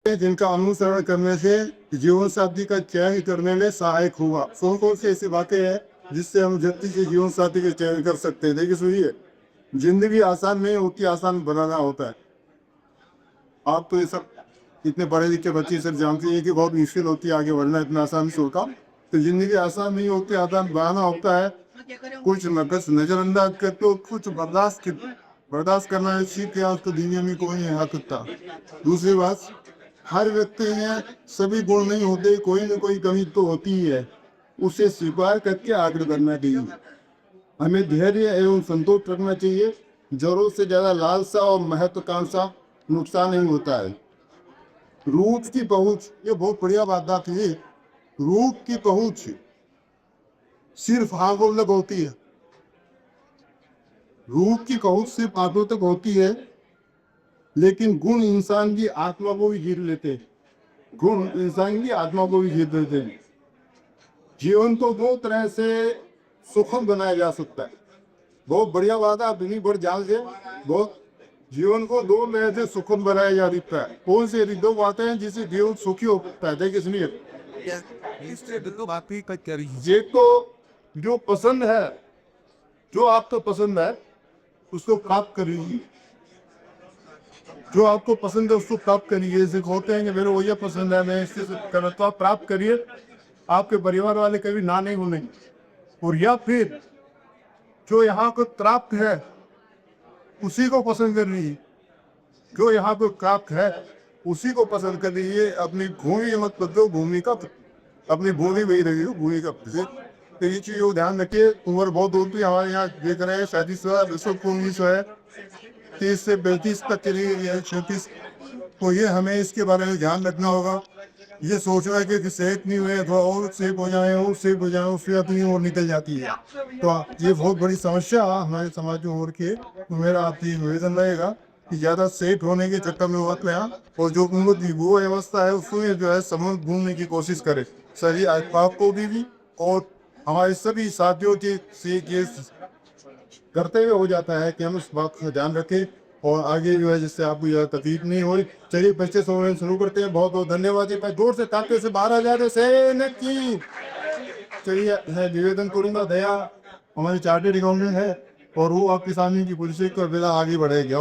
जिनका अनुसरण करने से जीवन साथी का चयन करने में सहायक हुआ। कौन कौन सी ऐसी बातें हैं जिससे हम जल्दी से जीवन साथी का चयन कर सकते हैं? देखिए सुनिए, जिंदगी आसान नहीं होती, आसान बनाना होता है। आप तो ये सब इतने पढ़े लिखे बच्चे सर जानते हैं कि बहुत मुश्किल होती है आगे बढ़ना, इतना आसान नहीं होता। तो जिंदगी आसान नहीं होती, आसान बनाना होता है। कुछ नकस नजरअंदाज करते हो, कुछ बर्दाश्त करना सीख गया उसको दुनिया में कोई नहीं हरा सकता। दूसरी बात, हर व्यक्ति में सभी गुण नहीं होते, कोई न कोई कमी तो होती ही है, उसे स्वीकार करके आगे बढ़ना चाहिए। हमें धैर्य एवं संतोष रखना चाहिए। जरूरत से ज्यादा लालसा और महत्वाकांक्षा नुकसान नहीं होता है। रूट की पहुंच, ये बहुत बढ़िया बात थी। रूट की पहुंच सिर्फ आंखों तक होती है। रूट की पहुंच सिर्फ आंखों तक होती है, लेकिन गुण इंसान की आत्मा को भी जीत लेते हैं। गुण इंसान की आत्मा को भी जीत लेते हैं। जीवन को दो तरह से सुखद बनाया जा सकता है। बहुत बढ़िया बात है, आप इन्हीं पर ध्यान से। बहुत जीवन को दो तरह से सुखद बनाया जा सकता है। कौन सी दो बातें हैं जिससे जीवन सुखी हो सकता है? देखिए सुनिए, ये तो जो पसंद है, जो आपको पसंद है उसको प्राप्त करिए। जो आपको पसंद है उसको प्राप्त करिए। जैसे होते हैं कि मेरे को ये पसंद है, मैं इससे करना, तो आप प्राप्त करिए। आपके परिवार वाले कभी ना नहीं बोलेंगे। और या फिर जो यहाँ को प्राप्त है उसी को पसंद कर लीजिए। जो यहाँ पे प्राप्त है उसी को पसंद कर लीजिए। अपनी भूमि मत बदलो, भूमि का अपनी भूमि में ही रहिए, भूमि का। तो ये चीज को ध्यान रखिए। उम्र बहुत होती है, हमारे यहाँ देख रहे हैं 37 है, 30 से 35 तक चली गई है, 36। तो ये हमें इसके बारे में ध्यान रखना होगा। ये सोचना है कि सेहत नहीं हुए, थोड़ा और सेफ हो जाए, और सेफ हो जाए, उससे अपनी और निकल जाती है। तो ये बहुत बड़ी समस्या हमारे समाज में हो रखी है। तो मेरा आपसे निवेदन रहेगा कि ज्यादा सेफ होने के चक्कर में मत लें, और जो उनको वो व्यवस्था है उसमें जो है समझ घूमने की कोशिश करें। सही आप को भी और हमारे सभी साथियों के से ये करते हुए हो जाता है कि हम इस बात का ध्यान रखें और आगे जो है जिससे आपको यह तकलीफ नहीं हो। चलिए बच्चे शुरू करते हैं। बहुत बहुत धन्यवाद जी। मैं जोर से ताकि से बाहर आ जाते से की। चलिए मैं निवेदन करूंगा, दया हमारी चार्टेड अकाउंटेंट है और वो आपके सामने की पुलिस को बेला आगे बढ़ेगा।